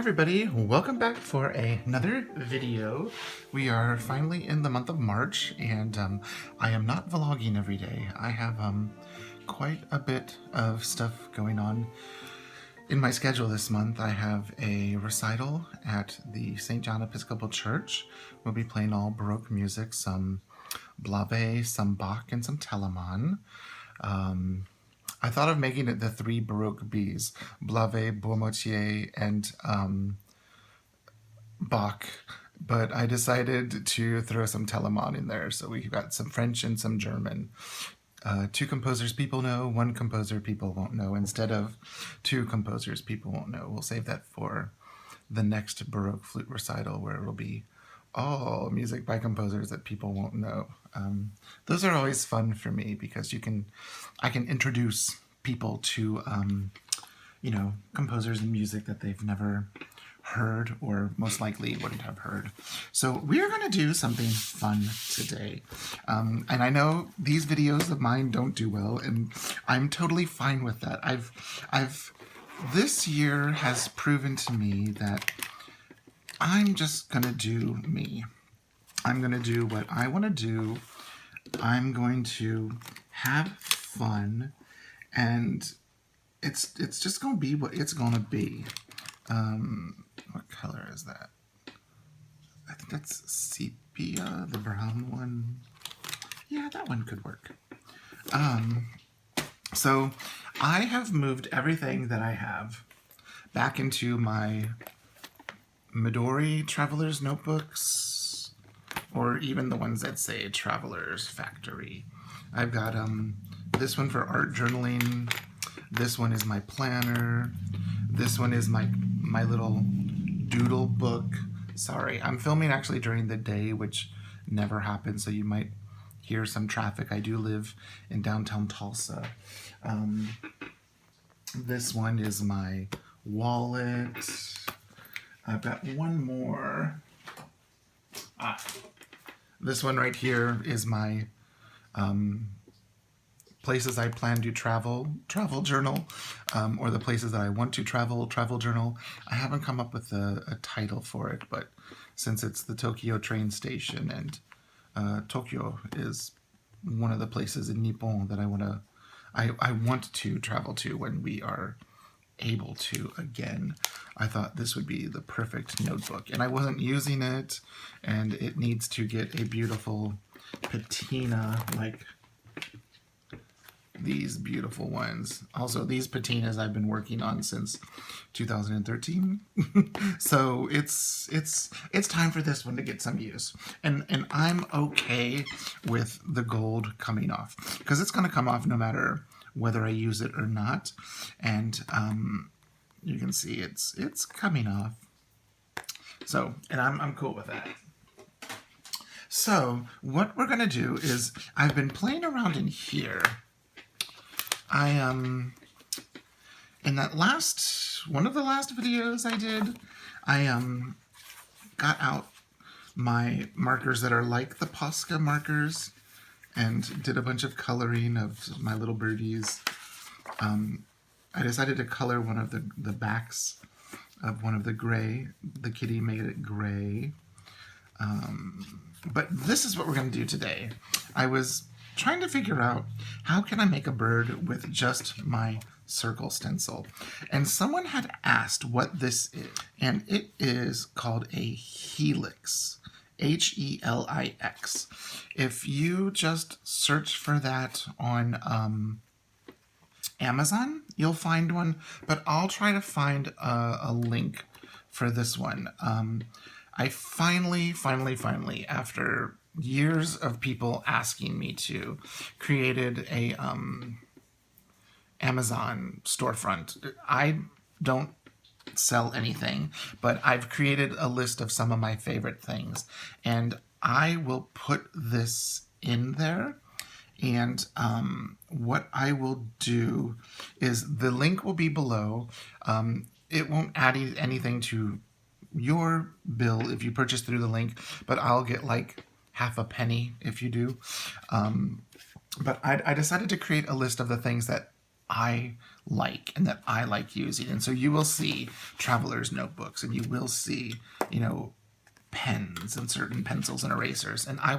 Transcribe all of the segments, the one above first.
everybody, welcome back for another video. We are finally in the month of March, and I am not vlogging every day. I have quite a bit of stuff going on in my schedule this month. I have a recital at the St. John Episcopal Church. We'll be playing all Baroque music, some Blave, some Bach, and some Telemann. I thought of making it the three Baroque Bs, Blave, Beaumotier, and Bach, but I decided to throw some Telemann in there, so we've got some French and some German. Two composers people know, one composer people won't know, instead of two composers people won't know. We'll save that for the next Baroque flute recital, where it'll be all music by composers that people won't know. Those are always fun for me because I can introduce people to, composers and music that they've never heard or most likely wouldn't have heard. So we're going to do something fun today. And I know these videos of mine don't do well, and I'm totally fine with that. This year has proven to me that I'm just going to do me. I'm going to do what I want to do. I'm going to have fun, and it's just going to be what it's going to be. What color is that? I think that's sepia, the brown one. Yeah, that one could work. So I have moved everything that I have back into my Midori Traveler's Notebooks, or even the ones that say Traveler's Factory. I've got this one for art journaling. This one is my planner. This one is my little doodle book. Sorry, I'm filming actually during the day, which never happens, so you might hear some traffic. I do live in downtown Tulsa. This one is my wallet. I've got one more. This one right here is my places I plan to travel journal, or the places that I want to travel journal. I haven't come up with a title for it, but since it's the Tokyo train station, and Tokyo is one of the places in Nippon that I want to travel to when we are able to again, I thought this would be the perfect notebook, and I wasn't using it, and it needs to get a beautiful patina like these beautiful ones. Also, these patinas I've been working on since 2013. So it's time for this one to get some use. And I'm okay with the gold coming off, because it's going to come off no matter whether I use it or not. And you can see it's coming off. So, and I'm cool with that. So what we're going to do is, I've been playing around in here. In that one of the last videos I did, I got out my markers that are like the Posca markers and did a bunch of coloring of my little birdies. I decided to color one of the backs of one of the gray. The kitty made it gray. But this is what we're going to do today. I was trying to figure out, how can I make a bird with just my circle stencil? And someone had asked what this is, and it is called a helix. Helix. If you just search for that on Amazon, you'll find one, but I'll try to find a link for this one. I finally, after years of people asking me to, created a Amazon storefront. I don't sell anything, but I've created a list of some of my favorite things, and I will put this in there. And what I will do is, the link will be below. It won't add anything to your bill if you purchase through the link, but I'll get like half a penny if you do. But I decided to create a list of the things that I like and that I like using. And so you will see traveler's notebooks, and you will see, you know, pens and certain pencils and erasers. And I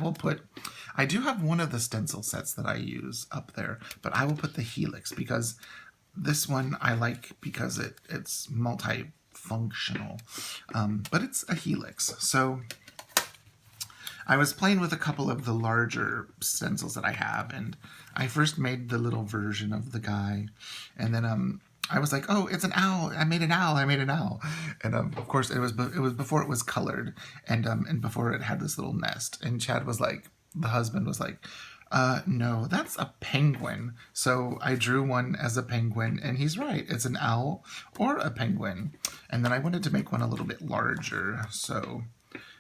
do have one of the stencil sets that I use up there, but I will put the Helix because this one I like because it's multifunctional, but it's a Helix. So I was playing with a couple of the larger stencils that I have, and I first made the little version of the guy, and then I was like, oh, it's an owl. I made an owl. And of course, it was before it was colored, and before it had this little nest. And Chad was like, the husband was like, no, that's a penguin. So I drew one as a penguin, and he's right. It's an owl or a penguin. And then I wanted to make one a little bit larger, so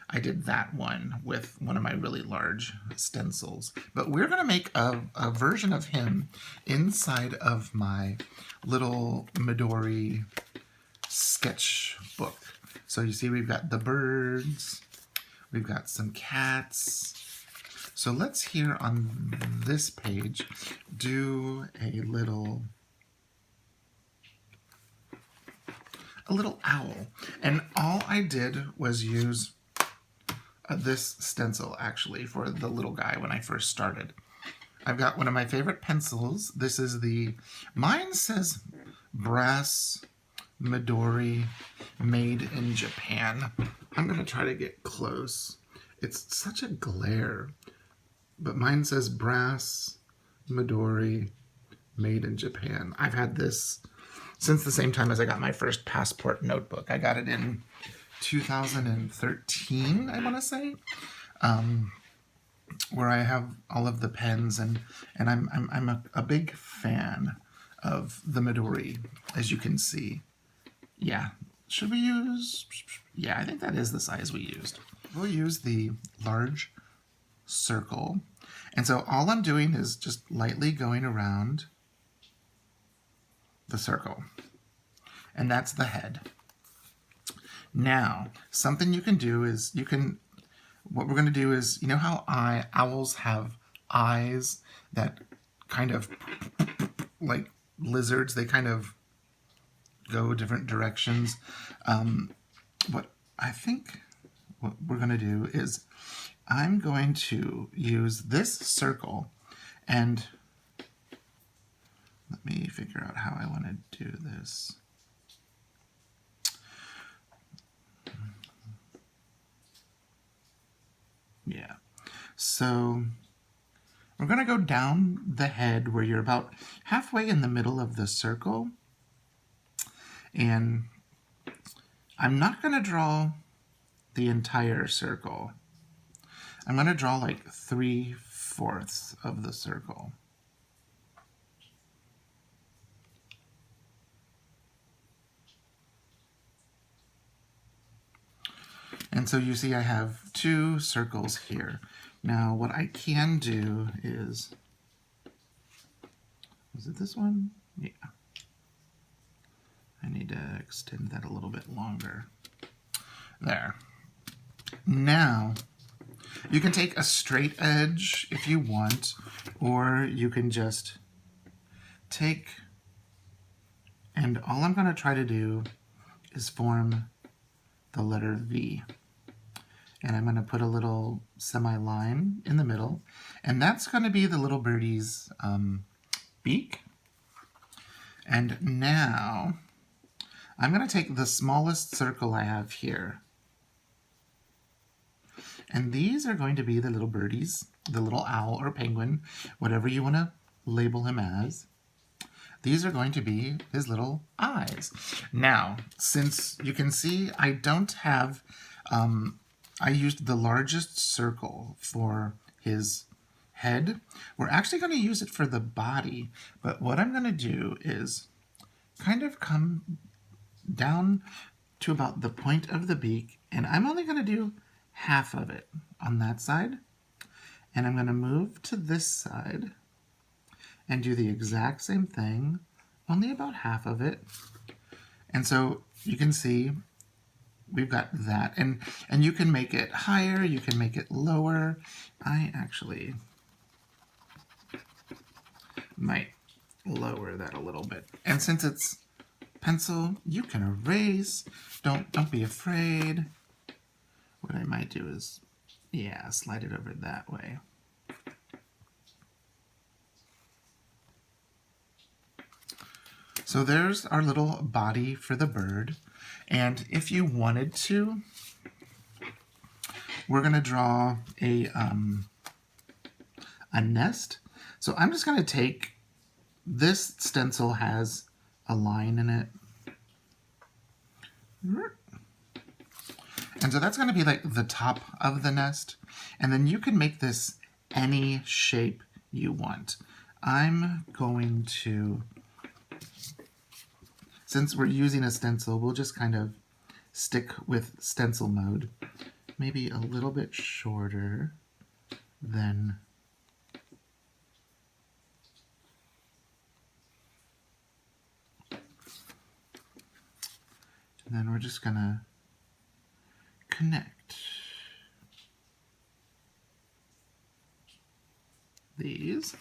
I did that one with one of my really large stencils. But we're going to make a version of him inside of my little Midori sketchbook. So you see we've got the birds, we've got some cats. So let's here on this page do a little owl. And all I did was use this stencil actually for the little guy when I first started. I've got one of my favorite pencils. This is mine says Brass Midori made in Japan. I'm going to try to get close. It's such a glare. But mine says Brass Midori made in Japan. I've had this since the same time as I got my first passport notebook. I got it in 2013, I want to say, where I have all of the pens, and I'm a big fan of the Midori, as you can see. Yeah, should we use? Yeah, I think that is the size we used. We'll use the large circle, and so all I'm doing is just lightly going around the circle, and that's the head. Now, something you can do is what we're going to do is, you know how owls have eyes that kind of, like lizards, they kind of go different directions. What we're going to do is I'm going to use this circle, and let me figure out how I want to do this. Yeah, so we're going to go down the head where you're about halfway in the middle of the circle. And I'm not going to draw the entire circle. I'm going to draw like 3/4 of the circle. And so you see I have 2 circles here. Now what I can do is it this one? Yeah. I need to extend that a little bit longer. There. Now, you can take a straight edge if you want, or you can just take, and all I'm going to try to do is form the letter V. And I'm going to put a little semi-line in the middle, and that's going to be the little birdie's beak. And now I'm going to take the smallest circle I have here, and these are going to be the little birdies, the little owl or penguin, whatever you want to label him as. These are going to be his little eyes. Now, since you can see I don't have, I used the largest circle for his head. We're actually going to use it for the body, but what I'm going to do is kind of come down to about the point of the beak, and I'm only going to do half of it on that side, and I'm going to move to this side and do the exact same thing, only about half of it. And so you can see we've got that, and you can make it higher, you can make it lower. I actually might lower that a little bit. And since it's pencil, you can erase. Don't be afraid. What I might do is, yeah, slide it over that way. So there's our little body for the bird. And if you wanted to, we're going to draw a nest. So I'm just going to take, this stencil has a line in it. And so that's going to be like the top of the nest. And then you can make this any shape you want. I'm going to, since we're using a stencil, we'll just kind of stick with stencil mode. Maybe a little bit shorter than and then we're just gonna connect these.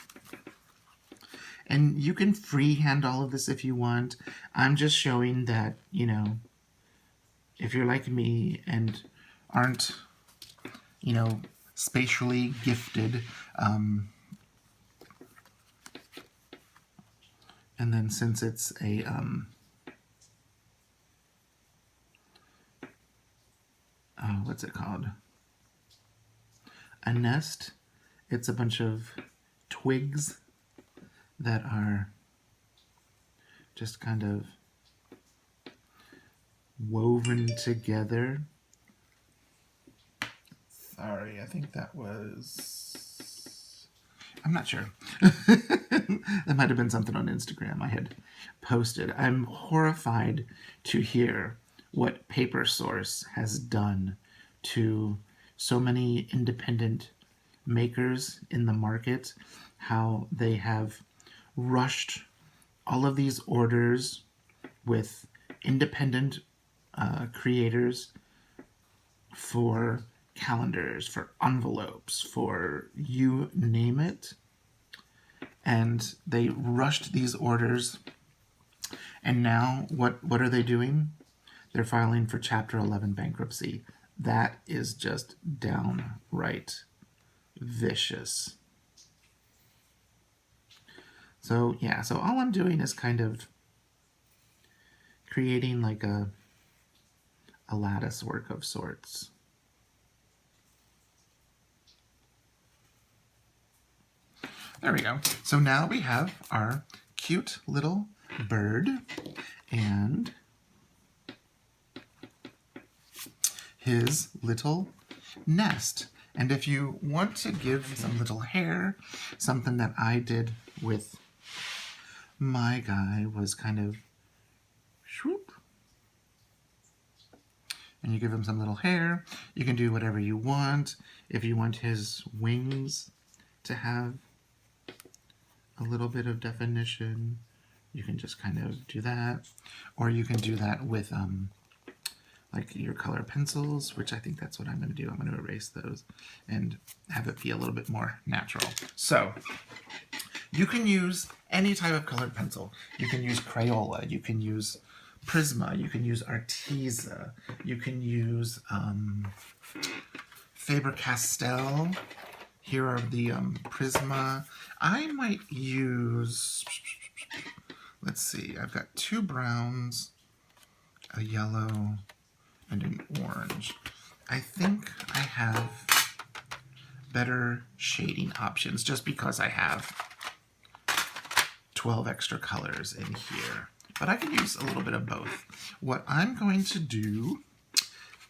And you can freehand all of this if you want. I'm just showing that, you know, if you're like me and aren't, you know, spatially gifted, and then since it's a, what's it called? A nest. It's a bunch of twigs that are just kind of woven together. Sorry, I think that was, I'm not sure. That might have been something on Instagram I had posted. I'm horrified to hear what Paper Source has done to so many independent makers in the market, how they have rushed all of these orders with independent creators for calendars, for envelopes, for you name it. And they rushed these orders. And now what are they doing? They're filing for Chapter 11 bankruptcy. That is just downright vicious. So yeah, so all I'm doing is kind of creating like a lattice work of sorts. There we go. So now we have our cute little bird and his little nest. And if you want to give some little hair, something that I did with my guy was kind of swoop. And you give him some little hair. You can do whatever you want. If you want his wings to have a little bit of definition, you can just kind of do that. Or you can do that with like your color pencils, which I think that's what I'm going to do. I'm going to erase those and have it be a little bit more natural. So you can use any type of colored pencil. You can use Crayola, you can use Prisma, you can use Arteza, you can use Faber-Castell. Here are the Prisma. I might use, let's see, I've got 2 browns, a yellow, and an orange. I think I have better shading options just because I have 12 extra colors in here. But I can use a little bit of both. What I'm going to do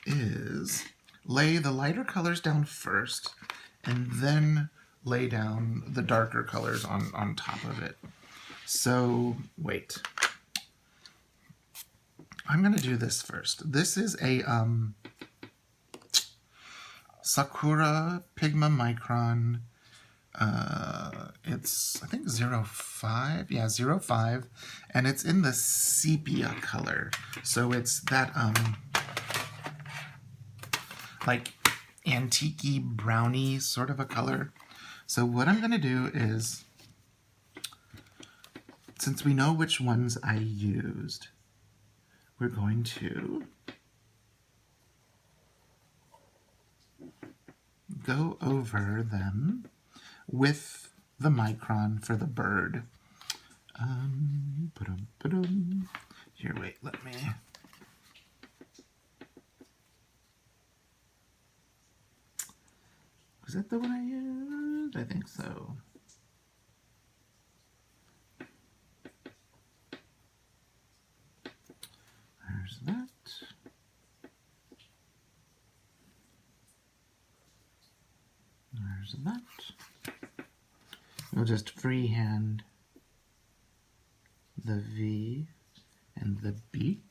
is lay the lighter colors down first and then lay down the darker colors on top of it. So, wait. I'm going to do this first. This is a Sakura Pigma Micron. It's, I think, 05. Yeah, 05. And it's in the sepia color. So it's that, like, antique-y, browny sort of a color. So what I'm going to do is since we know which ones I used, we're going to go over them with the micron for the bird. Here, wait, let me... Was that the one I used? I think so. There's that. There's that. We'll just freehand the V and the beak.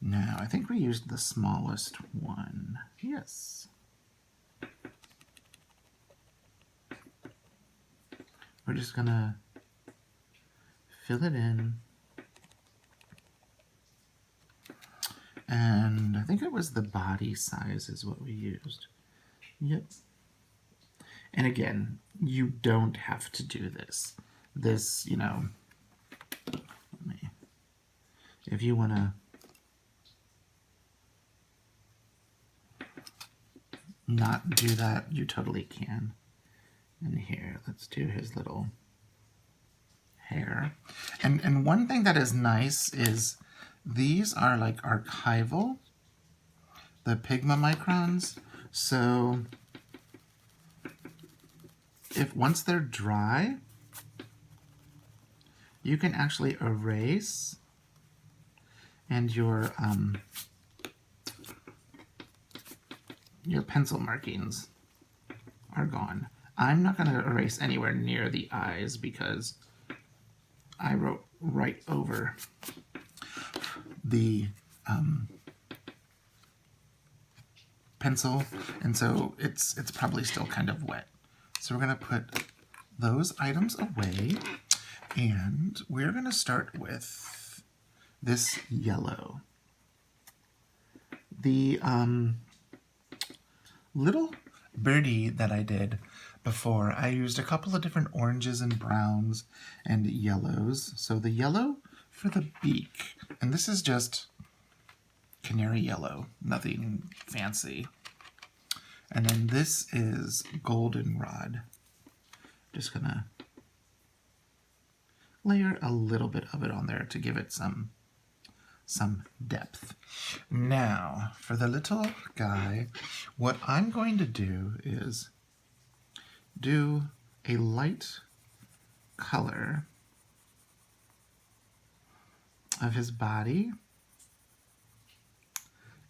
Now, I think we used the smallest one. Yes. We're just gonna fill it in. And I think it was the body size is what we used. Yep. And again, you don't have to do this. This, you know, if you want to not do that, you totally can. And here, let's do his little hair. And one thing that is nice is these are like archival, the Pigma microns. So if once they're dry, you can actually erase, and your pencil markings are gone. I'm not going to erase anywhere near the eyes because I wrote right over the pencil, and so it's probably still kind of wet. So we're going to put those items away, and we're going to start with this yellow. The little birdie that I did before, I used a couple of different oranges and browns and yellows. So the yellow for the beak, and this is just canary yellow, nothing fancy. And then this is goldenrod. Just gonna layer a little bit of it on there to give it some depth. Now, for the little guy, what I'm going to do is do a light color of his body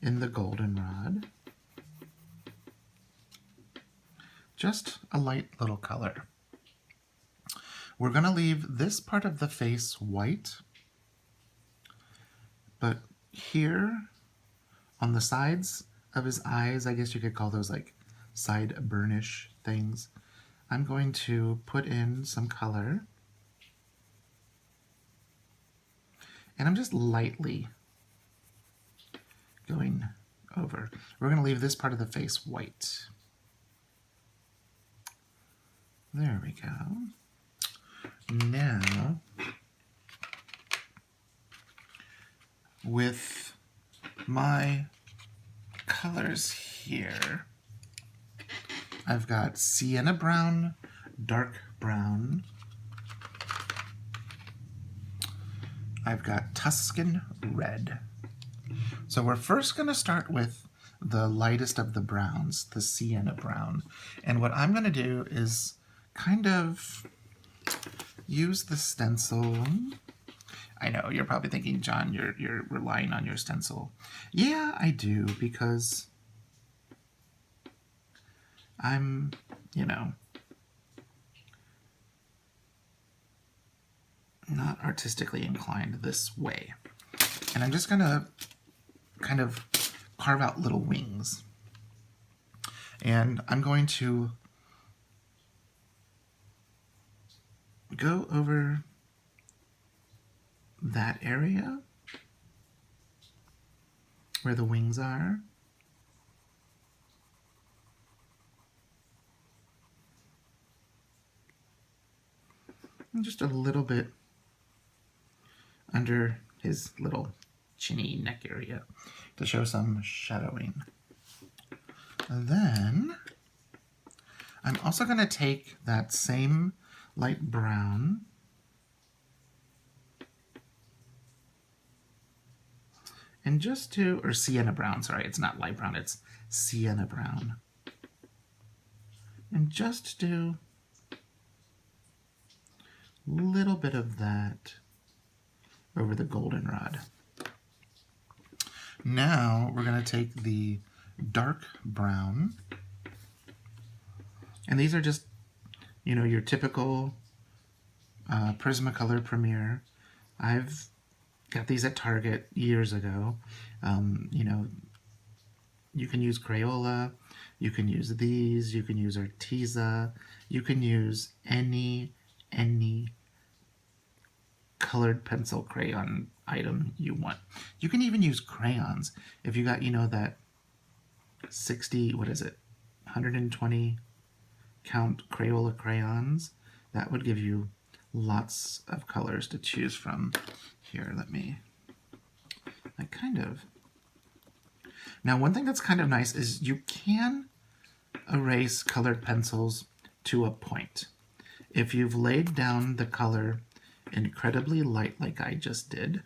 in the goldenrod. Just a light little color. We're going to leave this part of the face white, but here on the sides of his eyes, I guess you could call those like side burnish things, I'm going to put in some color, and I'm just lightly going over. We're going to leave this part of the face white. There we go. Now, with my colors here, I've got sienna brown, dark brown. I've got Tuscan red. So we're first going to start with the lightest of the browns, the sienna brown. And what I'm going to do is kind of use the stencil. I know, you're probably thinking, John, you're relying on your stencil. Yeah, I do, because I'm, you know, not artistically inclined this way. And I'm just going to kind of carve out little wings. And I'm going to go over that area where the wings are. And just a little bit under his little chinny neck area to show some shadowing. And then I'm also going to take that same light brown and just do, or sienna brown, sorry, it's not light brown, it's sienna brown. And just do a little bit of that over the goldenrod. Now we're going to take the dark brown, and these are just, you know, your typical Prismacolor Premier. I've got these at Target years ago. You know, you can use Crayola, you can use these, you can use Arteza, you can use any colored pencil crayon item you want. You can even use crayons. If you got, you know, that 120 count Crayola crayons, that would give you lots of colors to choose from. Here, Now, one thing that's kind of nice is you can erase colored pencils to a point. If you've laid down the color incredibly light like I just did,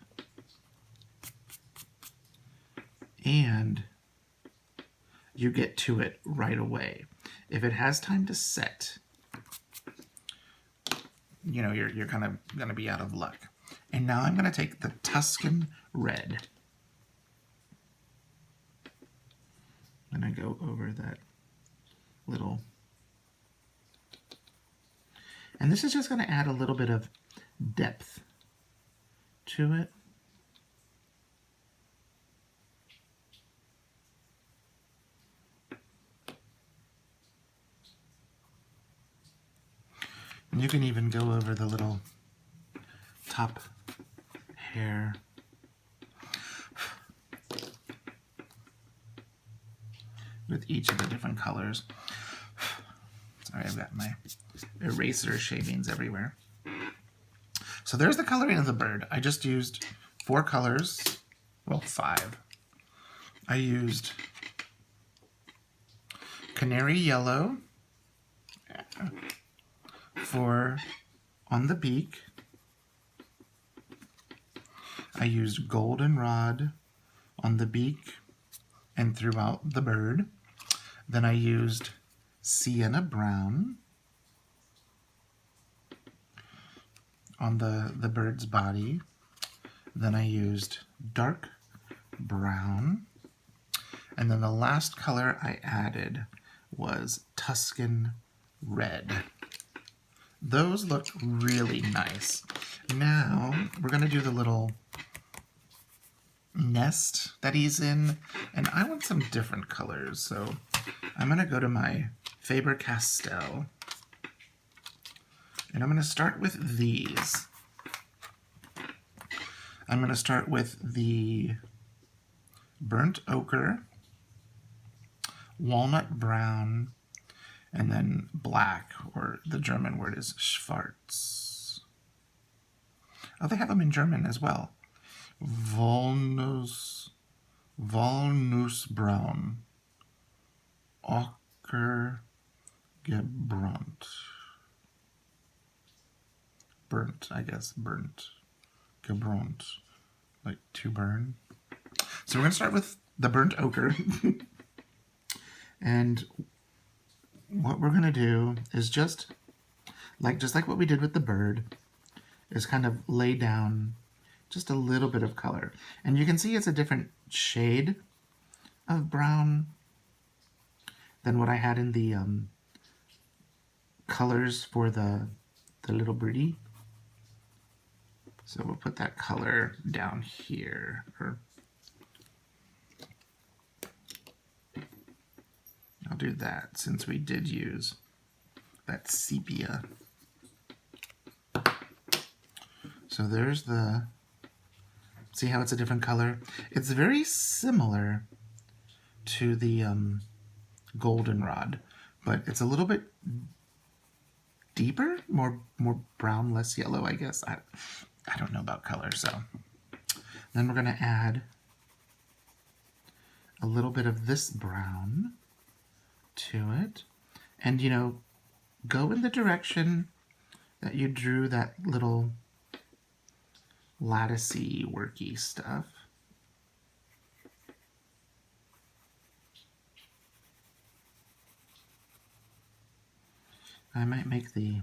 and you get to it right away. If it has time to set, you know, you're kind of going to be out of luck. And now I'm going to take the Tuscan Red. And I go over that little... And this is just going to add a little bit of depth to it. And you can even go over the little top hair. With each of the different colors. Sorry, I've got my eraser shavings everywhere. So there's the coloring of the bird. I just used 4 colors, well, 5. I used canary yellow for on the beak. I used goldenrod on the beak and throughout the bird. Then I used sienna brown on the bird's body. Then I used dark brown. And then the last color I added was Tuscan Red. Those look really nice. Now we're going to do the little nest that he's in, and I want some different colors, so I'm going to go to my Faber-Castell, and I'm going to start with these. I'm going to start with the burnt ochre, walnut brown, and then black, or the German word is schwarz. Oh, they have them in German as well. Walnussbraun, Ochre gebrannt. Burnt, I guess, burnt, gebrannt, like to burn. So we're going to start with the burnt ochre. And what we're going to do is just like what we did with the bird, is kind of lay down just a little bit of color. And you can see it's a different shade of brown than what I had in the colors for the little birdie. So we'll put that color down here. I'll do that since we did use that sepia. So there's the... See how it's a different color? It's very similar to the goldenrod, but it's a little bit deeper, more brown, less yellow, I guess. I don't know about color, so Then we're going to add a little bit of this brown to it. And, you know, go in the direction that you drew that little latticey, worky stuff. I might make the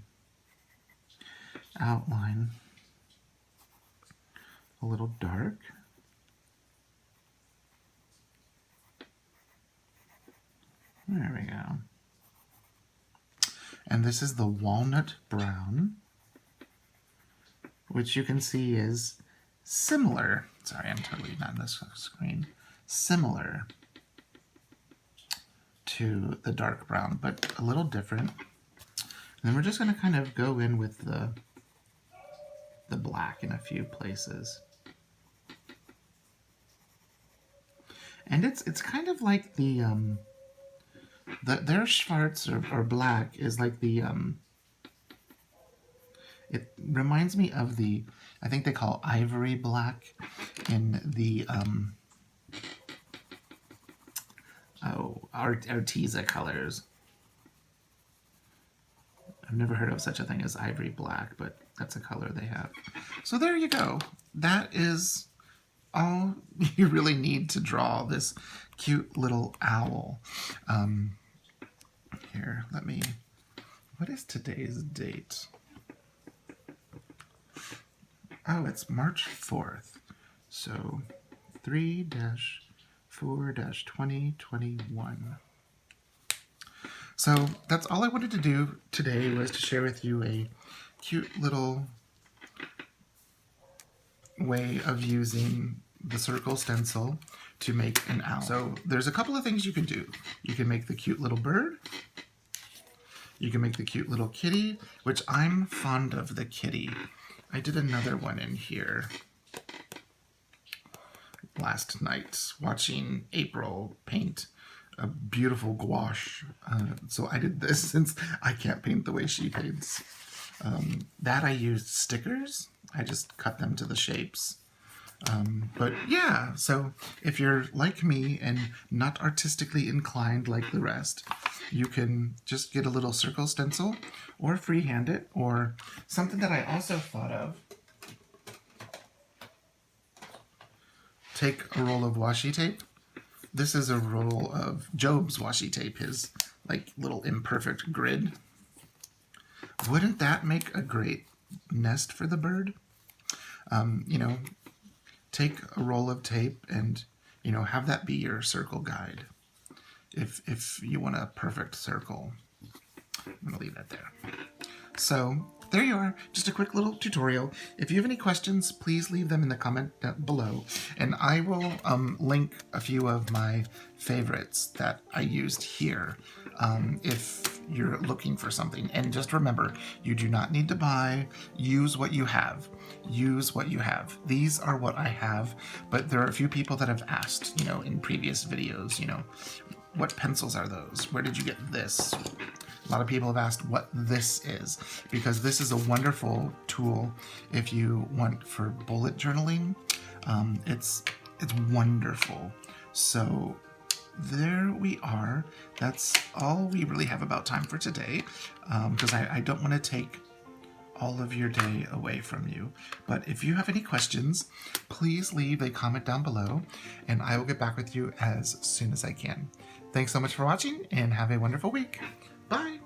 outline a little dark. There we go. And this is the walnut brown, which you can see is similar. Sorry, I'm totally not on this screen. Similar to the dark brown, but a little different. And then we're just going to kind of go in with the black in a few places. And it's kind of like their schwarz or black is like it reminds me of I think they call ivory black in the Arteza colors. I've never heard of such a thing as ivory black, but that's a color they have. So there you go. That is all you really need to draw this cute little owl. Here, what is today's date? Oh, it's March 4th. So 3-4-2021. So that's all I wanted to do today, was to share with you a cute little way of using the circle stencil to make an owl. So there's a couple of things you can do. You can make the cute little bird. You can make the cute little kitty, which I'm fond of the kitty. I did another one in here last night watching April paint a beautiful gouache. So I did this since I can't paint the way she paints. That I used stickers. I just cut them to the shapes. But yeah, so if you're like me and not artistically inclined like the rest, you can just get a little circle stencil or freehand it, or something that I also thought of. Take a roll of washi tape. This is a roll of Job's washi tape, his like little imperfect grid. Wouldn't that make a great nest for the bird? You know, take a roll of tape and, you know, have that be your circle guide. If you want a perfect circle. I'm going to leave that there. So there you are, just a quick little tutorial. If you have any questions, please leave them in the comment below, and I will link a few of my favorites that I used here if you're looking for something. And just remember, you do not need to buy. Use what you have. Use what you have. These are what I have, but there are a few people that have asked, you know, in previous videos, you know, what pencils are those? Where did you get this? A lot of people have asked what this is, because this is a wonderful tool if you want for bullet journaling. It's wonderful. So there we are. That's all we really have about time for today, because I don't want to take all of your day away from you. But if you have any questions, please leave a comment down below, and I will get back with you as soon as I can. Thanks so much for watching, and have a wonderful week. Bye!